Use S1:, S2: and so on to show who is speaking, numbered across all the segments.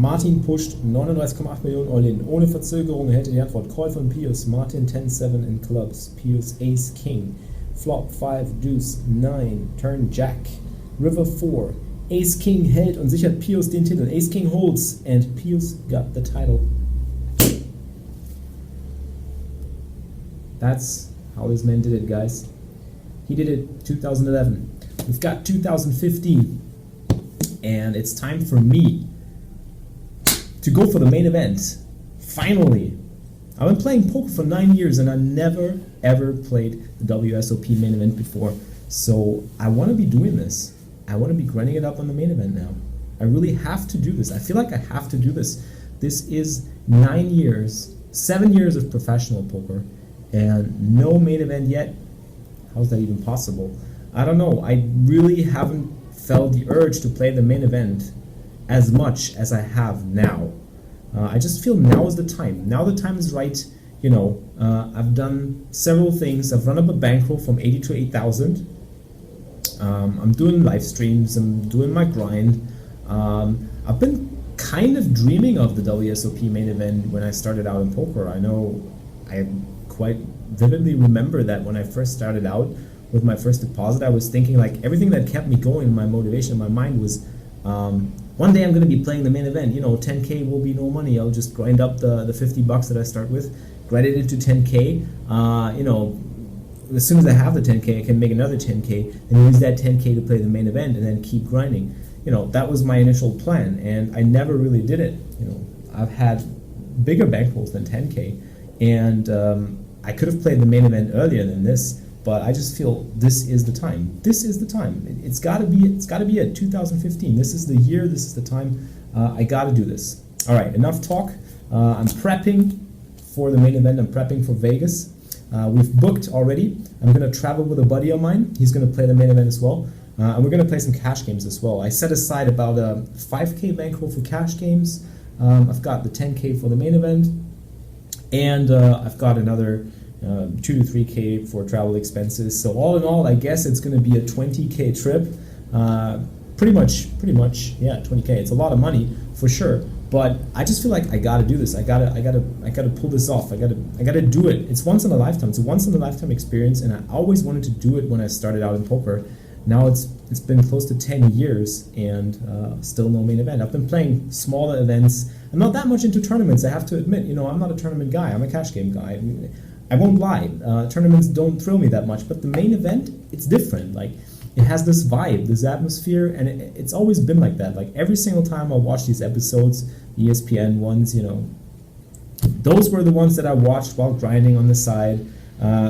S1: Martin pusht 39,8 Millionen All-In. Ohne Verzögerung erhält die Antwort. Call von Pius. Martin 10-7 in Clubs. Pius Ace King. Flop 5 Deuce 9. Turn Jack. River 4. Ace King hält und sichert Pius den Titel. Ace King holds and Pius got the title. That's how this man did it, guys. He did it 2011. We've got 2015. And it's time for me to go for the main event. Finally. I've been playing poker for 9 years and I never ever played the WSOP main event before. So I want to be doing this. I want to be grinding it up on the main event now. I really have to do this. I feel like I have to do this. This is 9 years, 7 years of professional poker and no main event yet. How's that even possible? I don't know. I really haven't felt the urge to play the main event as much as I have now. I just feel now is the time. Now the time is right. You know, I've done several things. I've run up a bankroll from 80 to 8,000. I'm doing live streams. I'm doing my grind. I've been kind of dreaming of the WSOP main event when I started out in poker. I know I quite vividly remember that when I first started out with my first deposit, I was thinking like everything that kept me going, my motivation in my mind was one day I'm going to be playing the main event. You know, 10K will be no money. I'll just grind up the 50 bucks that I start with, grind it into 10K. You know, as soon as I have the 10K, I can make another 10K and use that 10K to play the main event and then keep grinding. You know, that was my initial plan and I never really did it. You know, I've had bigger bankrolls than 10K and I could have played the main event earlier than this, but I just feel this is the time. This is the time. It's got to be it. 2015. This is the year. This is the time. I got to do this. All right. Enough talk. I'm prepping for the main event. I'm prepping for Vegas. We've booked already. I'm gonna travel with a buddy of mine. He's gonna play the main event as well, and we're gonna play some cash games as well. I set aside about a 5K bankroll for cash games. I've got the 10K for the main event, and I've got another 2 to 3K for travel expenses. So all in all, I guess it's going to be a 20K trip. Pretty much, yeah, 20K. It's a lot of money for sure. But I just feel like I got to do this. I gotta pull this off. I gotta do it. It's once in a lifetime. It's a once in a lifetime experience, and I always wanted to do it when I started out in poker. Now it's been close to 10 years and still no main event. I've been playing smaller events. I'm not that much into tournaments, I have to admit. You know, I'm not a tournament guy. I'm a cash game guy. I won't lie. Tournaments don't thrill me that much, but the main event, it's different. Like, it has this vibe, this atmosphere, and it's always been like that. Like, every single time I watch these episodes, the ESPN ones, you know, those were the ones that I watched while grinding on the side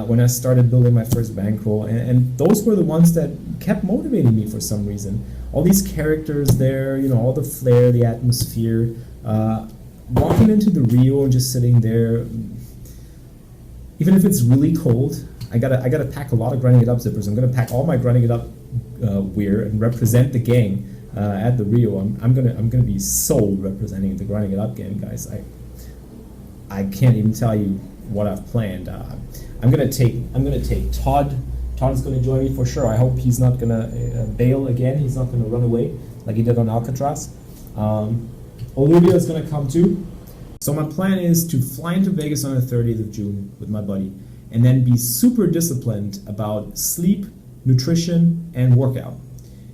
S1: when I started building my first bankroll, and those were the ones that kept motivating me for some reason. All these characters there, you know, all the flair, the atmosphere, walking into the Rio and just sitting there, even if it's really cold. I gotta pack a lot of grinding it up zippers. I'm gonna pack all my grinding it up wear and represent the gang at the Rio. I'm gonna be so representing the grinding it up gang, guys. I can't even tell you what I've planned. I'm gonna take Todd. Todd is gonna join me for sure. I hope he's not gonna bail again. He's not gonna run away like he did on Alcatraz. Olivia is gonna come too. So my plan is to fly into Vegas on the 30th of June with my buddy, and then be super disciplined about sleep, nutrition, and workout.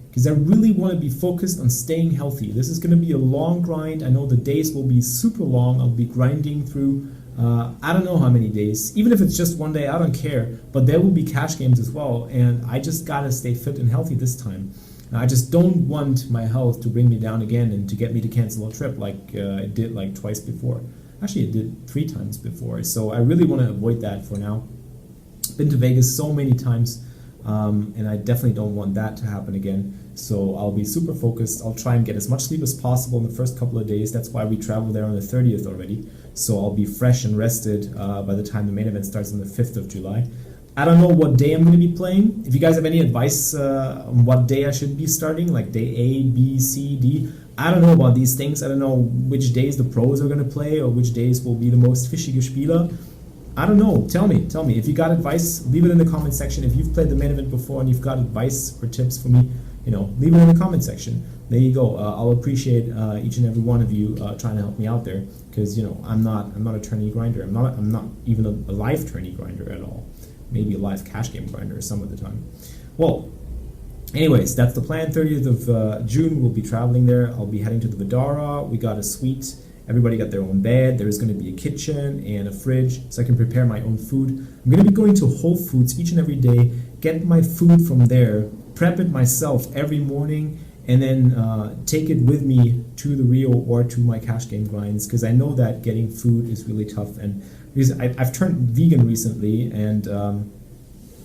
S1: Because I really want to be focused on staying healthy. This is going to be a long grind. I know the days will be super long. I'll be grinding through, I don't know how many days. Even if it's just one day, I don't care. But there will be cash games as well. And I just got to stay fit and healthy this time. I just don't want my health to bring me down again and to get me to cancel a trip like it did like twice before. Actually, it did 3 times before. So I really want to avoid that for now. Been to Vegas so many times, and I definitely don't want that to happen again. So I'll be super focused. I'll try and get as much sleep as possible in the first couple of days. That's why we travel there on the 30th already. So I'll be fresh and rested by the time the main event starts on the 5th of July. I don't know what day I'm going to be playing. If you guys have any advice on what day I should be starting, like day A, B, C, D, I don't know about these things. I don't know which days the pros are going to play or which days will be the most fischige Spieler. I don't know. Tell me. If you got advice, leave it in the comment section. If you've played the main event before and you've got advice or tips for me, leave it in the comment section. There you go. I'll appreciate each and every one of you trying to help me out there, because I'm not a tourney grinder. I'm not even a live tourney grinder at all. Maybe a live cash game grinder some of the time. Well, anyways, that's the plan. 30th of June, we'll be traveling there. I'll be heading to the Vidara. We got a suite. Everybody got their own bed. There's going to be a kitchen and a fridge, so I can prepare my own food. I'm going to be going to Whole Foods each and every day, get my food from there, prep it myself every morning, and then take it with me to the Rio or to my cash game grinds, because I know that getting food is really tough. And because I've turned vegan recently, and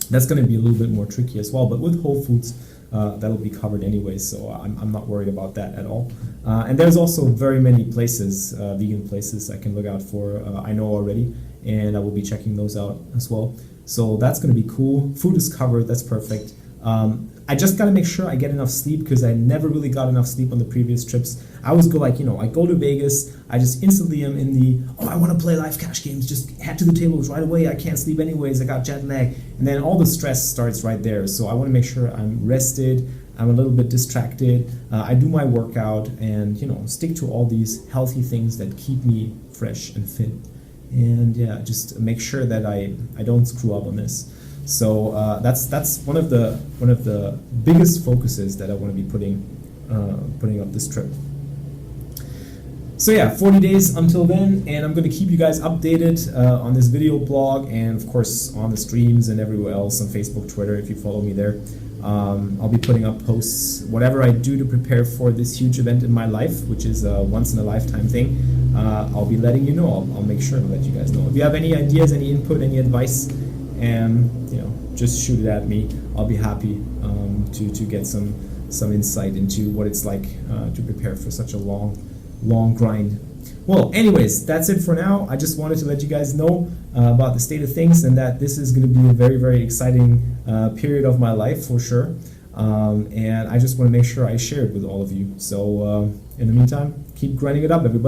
S1: that's going to be a little bit more tricky as well. But with Whole Foods, that'll be covered anyway, so I'm not worried about that at all. And there's also very many places, vegan places I can look out for, I know already, and I will be checking those out as well. So that's going to be cool. Food is covered, that's perfect. I just got to make sure I get enough sleep, because I never really got enough sleep on the previous trips. I always go like, I go to Vegas, I just instantly am in the, I want to play live cash games, just head to the tables right away, I can't sleep anyways, I got jet lag, and then all the stress starts right there. So I want to make sure I'm rested, I'm a little bit distracted, I do my workout, and stick to all these healthy things that keep me fresh and fit. And yeah, just make sure that I don't screw up on this. So that's one of the biggest focuses that I want to be putting up this trip. So yeah, 40 days until then, and I'm going to keep you guys updated on this video blog, and of course on the streams and everywhere else, on Facebook, Twitter, if you follow me there. I'll be putting up posts, whatever I do to prepare for this huge event in my life, which is a once-in-a-lifetime thing. I'll be letting you know. I'll make sure to let you guys know. If you have any ideas, any input, any advice, and just shoot it at me. I'll be happy to get some insight into what it's like to prepare for such a long grind. Well, anyways, that's it for now. I just wanted to let you guys know about the state of things, and that this is going to be a very, very exciting period of my life for sure. And I just want to make sure I share it with all of you. So in the meantime, keep grinding it up, everybody.